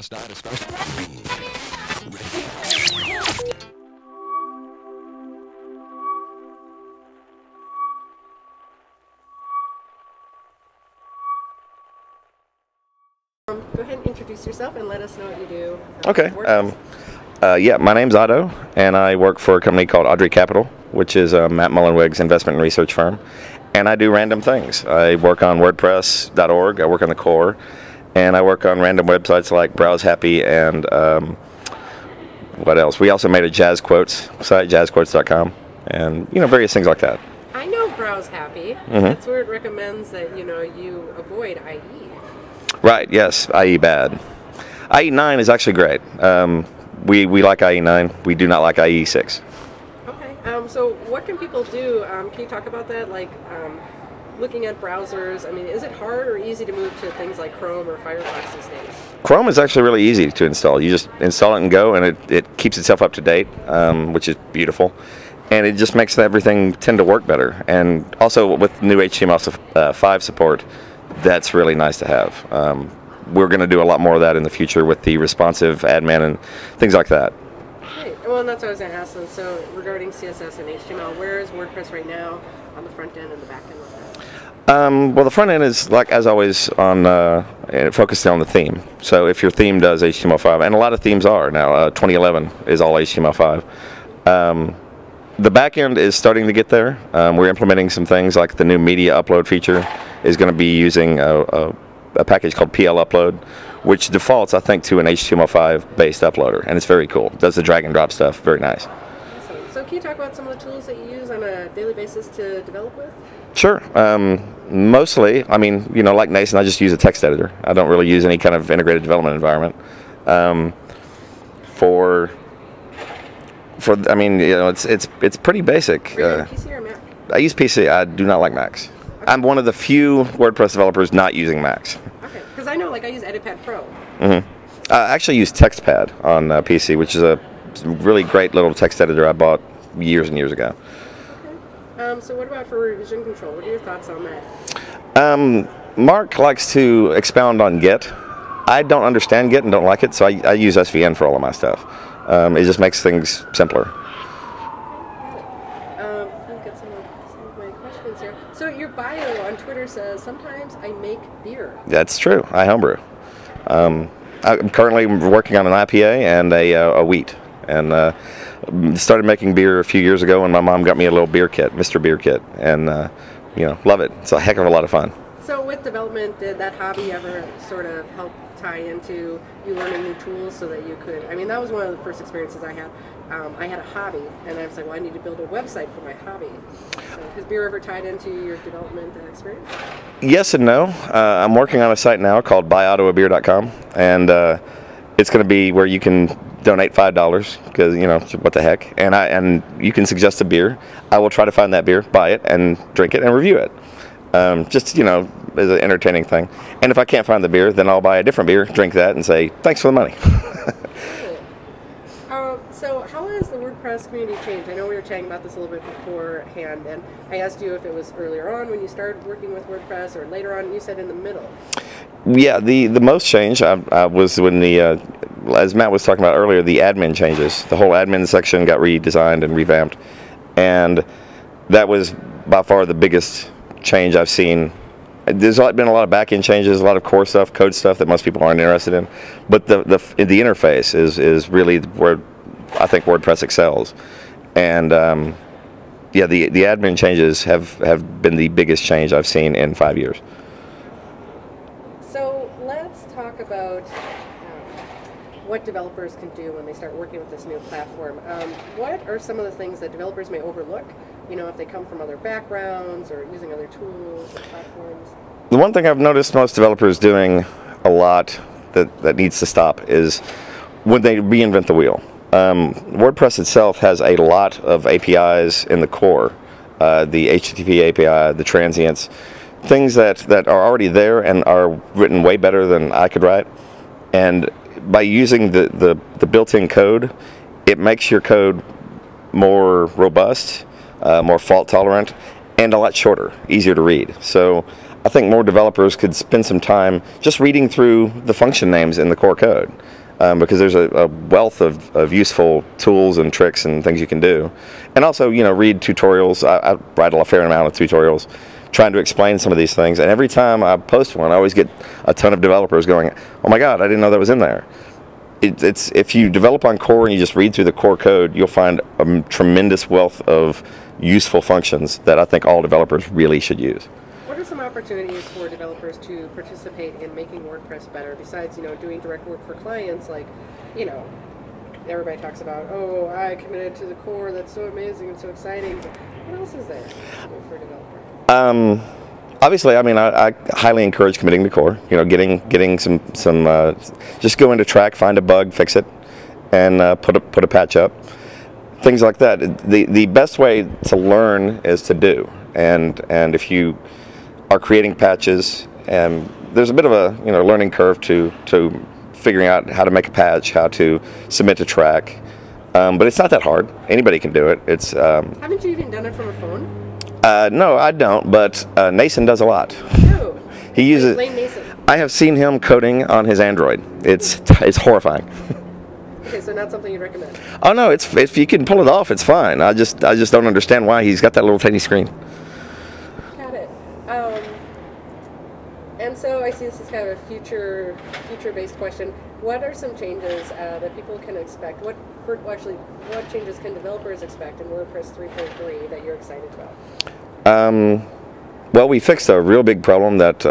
WordPress to start. Go ahead and introduce yourself and let us know what you do. Okay. Yeah, my name's Otto, and I work for a company called Audrey Capital, which is Matt Mullenweg's investment and research firm. And I do random things. I work on WordPress.org, I work on the core, and I work on random websites like Browse Happy and what else? We also made a jazz quotes site, jazzquotes.com, and various things like that. I know Browse Happy. That's where it recommends that you avoid IE. Right, yes, IE bad. IE9 is actually great. We like IE9. We do not like IE6. Okay, so what can people do? Can you talk about that? Like looking at browsers, I mean, is it hard or easy to move to things like Chrome or Firefox these days? Chrome is actually really easy to install. You just install it and go, and it keeps itself up to date, which is beautiful. And it just makes everything tend to work better. And also with new HTML5 support, that's really nice to have. We're going to do a lot more of that in the future with the responsive admin and things like that. Great. Well, and that's what I was going to ask them. So regarding CSS and HTML, where is WordPress right now on the front end and the back end with that? Well, the front end is, like as always, on focused on the theme. So if your theme does HTML5, and a lot of themes are now, 2011 is all HTML5. The back end is starting to get there. We're implementing some things like the new media upload feature is going to be using a package called PL Upload, which defaults, I think, to an HTML5 based uploader, and it's very cool. It does the drag and drop stuff, very nice. Awesome. So can you talk about some of the tools that you use on a daily basis to develop with? Sure. Mostly, I mean, like Nason, I just use a text editor. I don't really use any kind of integrated development environment. I mean, it's pretty basic. Are you on PC or Mac? I use PC. I do not like Macs. Okay. I'm one of the few WordPress developers not using Macs. Okay, because I know, like, I use EditPad Pro. I actually use TextPad on PC, which is a really great little text editor I bought years and years ago. Okay. So what about for revision control? What are your thoughts on that? Mark likes to expound on Git. I don't understand Git and don't like it, so I use SVN for all of my stuff. It just makes things simpler. So your bio on Twitter says, sometimes I make beer. That's true. I homebrew. I'm currently working on an IPA and a wheat. And started making beer a few years ago, and my mom got me a little beer kit, Mr. Beer Kit. And, love it. It's a heck of a lot of fun. So with development, did that hobby ever sort of help tie into you learning new tools so that you could, I mean, that was one of the first experiences I had. I had a hobby, and I was like, well, I need to build a website for my hobby. So has beer ever tied into your development experience? Yes and no. I'm working on a site now called buyottoabeer.com, and it's going to be where you can donate $5 because, what the heck, and you can suggest a beer. I will try to find that beer, buy it, and drink it, and review it. Just, as an entertaining thing. And if I can't find the beer, then I'll buy a different beer, drink that, and say, thanks for the money. So how has the WordPress community changed? I know we were chatting about this a little bit beforehand, and I asked you if it was earlier on when you started working with WordPress or later on, you said in the middle. Yeah, the most change was when as Matt was talking about earlier, the admin changes. The whole admin section got redesigned and revamped, and that was by far the biggest change I've seen. There's been a lot of back-end changes, a lot of core stuff, code stuff that most people aren't interested in, but the interface is really where I think WordPress excels. And yeah, the admin changes have been the biggest change I've seen in 5 years. So let's talk about what developers can do when they start working with this new platform. What are some of the things that developers may overlook, if they come from other backgrounds or using other tools or platforms? The one thing I've noticed most developers doing a lot that needs to stop is when they reinvent the wheel. WordPress itself has a lot of APIs in the core, the HTTP API, the transients, things that are already there and are written way better than I could write. And by using the built-in code, it makes your code more robust, more fault tolerant, and a lot shorter, easier to read. So I think more developers could spend some time just reading through the function names in the core code, because there's a wealth of useful tools and tricks and things you can do. And also, read tutorials. I write a fair amount of tutorials trying to explain some of these things. And every time I post one, I always get a ton of developers going, "Oh my God, I didn't know that was in there." It's if you develop on core and you just read through the core code, you'll find a tremendous wealth of useful functions that I think all developers really should use. What are some opportunities for developers to participate in making WordPress better besides, doing direct work for clients? Like, everybody talks about, oh, I committed to the core, that's so amazing and so exciting. But what else is there for a developer? Obviously, I highly encourage committing to core. Getting some just go into track, find a bug, fix it, and put a patch up. Things like that. The best way to learn is to do. And if you are creating patches, and there's a bit of a learning curve to figuring out how to make a patch, how to submit to track, but it's not that hard. Anybody can do it. It's haven't you even done it from a phone? No, I don't, but Nason does a lot. Oh. He uses. Blame Nason. I have seen him coding on his Android. It's horrifying. Okay, so not something you'd recommend. Oh no, if you can pull it off, it's fine. I just don't understand why he's got that little tiny screen. Got it. And so I see this is kind of a future-based question. What are some changes that people can expect? What changes can developers expect in WordPress 3.3 that you're excited about? Well, we fixed a real big problem that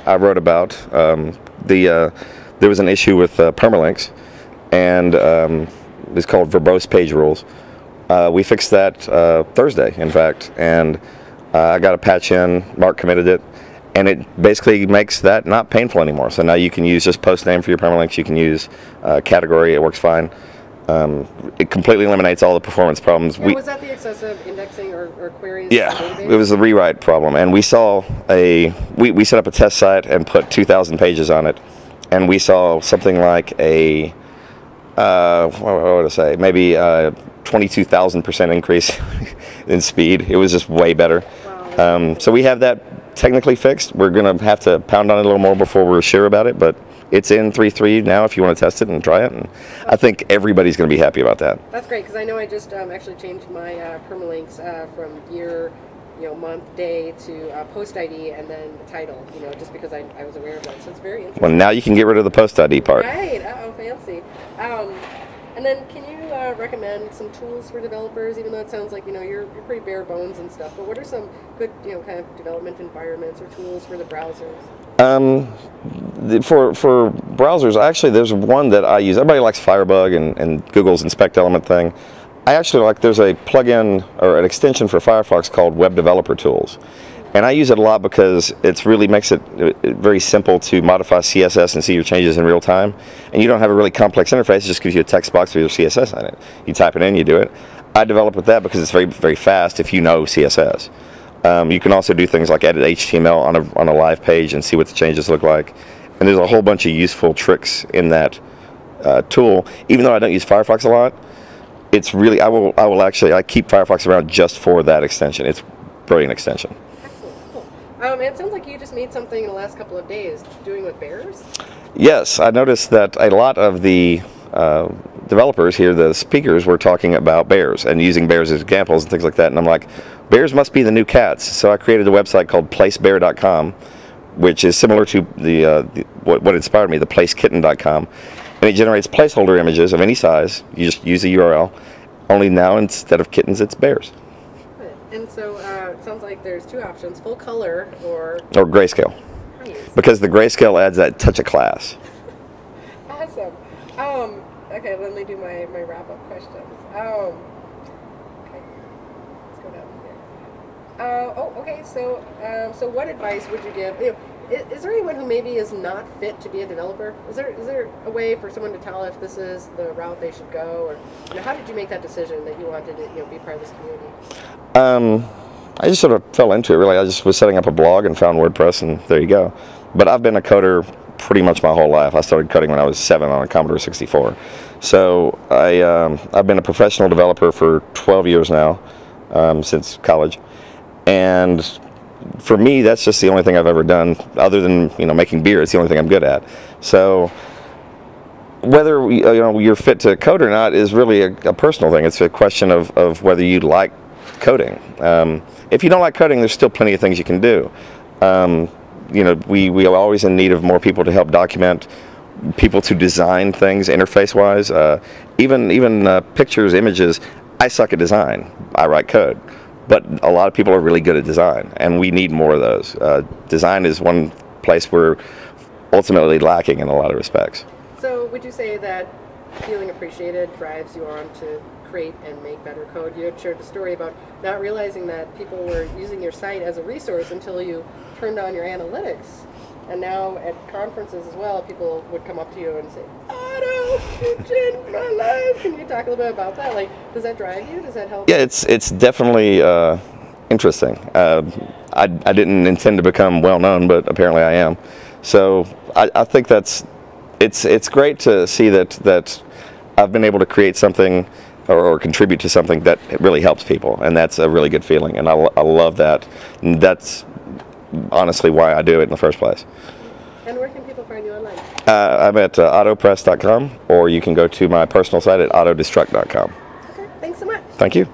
I wrote about. There was an issue with permalinks, and it's called verbose page rules. We fixed that Thursday, in fact, and I got a patch in. Mark committed it. And it basically makes that not painful anymore. So now you can use just post name for your permalinks. You can use category. It works fine. It completely eliminates all the performance problems. Yeah, was that the excessive indexing or queries? Yeah, in the database? it was a rewrite problem. And we saw we set up a test site and put 2,000 pages on it. And we saw something like a, what would I say, maybe 22,000% increase in speed. It was just way better. Wow. So we have that technically fixed. We're going to have to pound on it a little more before we're sure about it, but it's in 3.3 now if you want to test it and try it, and I think everybody's going to be happy about that. That's great, because I know I just actually changed my permalinks from year, month, day to post ID and then the title, just because I was aware of that. So it's very interesting. Well, now you can get rid of the post ID part. Right. Oh, fancy. And then can you recommend some tools for developers, even though it sounds like, you're pretty bare bones and stuff, but what are some good, kind of development environments or tools for the browsers? For browsers, actually, there's one that I use. Everybody likes Firebug and Google's Inspect Element thing. I actually like, there's a plugin or an extension for Firefox called Web Developer Tools. And I use it a lot because it really makes it very simple to modify CSS and see your changes in real time. And you don't have a really complex interface. It just gives you a text box with your CSS in it. You type it in, you do it. I develop with that because it's very, very fast if you know CSS. You can also do things like edit HTML on a live page and see what the changes look like. And there's a whole bunch of useful tricks in that tool. Even though I don't use Firefox a lot, it's really, I keep Firefox around just for that extension. It's a brilliant extension. It sounds like you just made something in the last couple of days doing with bears? Yes, I noticed that a lot of the developers here, the speakers, were talking about bears and using bears as examples and things like that. And I'm like, bears must be the new cats. So I created a website called placebear.com, which is similar to what inspired me, the placekitten.com. And it generates placeholder images of any size. You just use a URL. Only now, instead of kittens, it's bears. And so it sounds like there's two options, full color or grayscale. Nice. Because the grayscale adds that touch of class. Awesome. Okay, let me do my wrap-up questions. Okay, let's go down here. Okay, so what advice would you give? Is there anyone who maybe is not fit to be a developer? Is there a way for someone to tell if this is the route they should go, or how did you make that decision that you wanted to be part of this community? I just sort of fell into it, really. I just was setting up a blog and found WordPress, and there you go. But I've been a coder pretty much my whole life. I started coding when I was 7 on a Commodore 64. So I've been a professional developer for 12 years now, since college. And for me, that's just the only thing I've ever done, other than making beer. It's the only thing I'm good at. So whether you're fit to code or not is really a personal thing. It's a question of whether you like coding. If you don't like coding, there's still plenty of things you can do. We are always in need of more people to help document, people to design things interface-wise. Even pictures, images. I suck at design. I write code. But a lot of people are really good at design, and we need more of those. Design is one place we're ultimately lacking in a lot of respects. So would you say that feeling appreciated drives you on to create and make better code? You had shared a story about not realizing that people were using your site as a resource until you turned on your analytics. And now at conferences as well, people would come up to you and say, Otto, you changed my life. Can you talk a little bit about that? Like, does that drive you? Does that help? Yeah, it's definitely interesting. I didn't intend to become well known, but apparently I am. So I think it's great to see that I've been able to create something or contribute to something that really helps people, and that's a really good feeling, and I love that. And that's honestly why I do it in the first place. And where can people find you online? I'm at ottopress.com, or you can go to my personal site at autodestruct.com. Okay, thanks so much. Thank you.